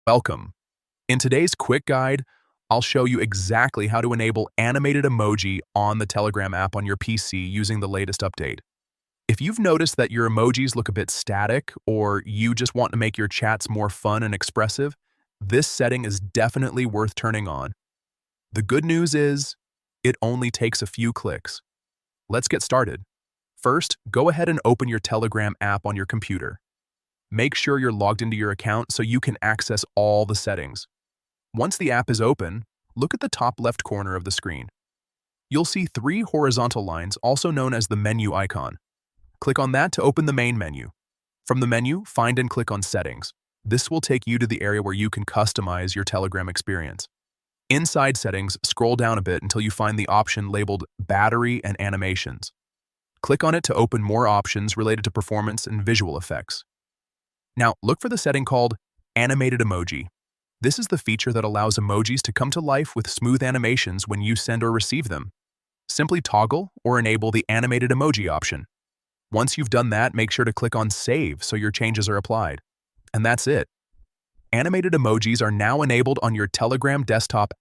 Welcome. In today's quick guide, I'll show you exactly how to enable animated emoji on the Telegram app on your PC using the latest update. If you've noticed that your emojis look a bit static or you just want to make your chats more fun and expressive, this setting is definitely worth turning on. The good news is, it only takes a few clicks. Let's get started. First, go ahead and open your Telegram app on your computer. Make sure you're logged into your account so you can access all the settings. Once the app is open, look at the top left corner of the screen. You'll see three horizontal lines, also known as the menu icon. Click on that to open the main menu. From the menu, find and click on Settings. This will take you to the area where you can customize your Telegram experience. Inside Settings, scroll down a bit until you find the option labeled Battery and Animations. Click on it to open more options related to performance and visual effects. Now, look for the setting called Animated Emoji. This is the feature that allows emojis to come to life with smooth animations when you send or receive them. Simply toggle or enable the Animated Emoji option. Once you've done that, make sure to click on Save so your changes are applied. And that's it. Animated emojis are now enabled on your Telegram desktop app.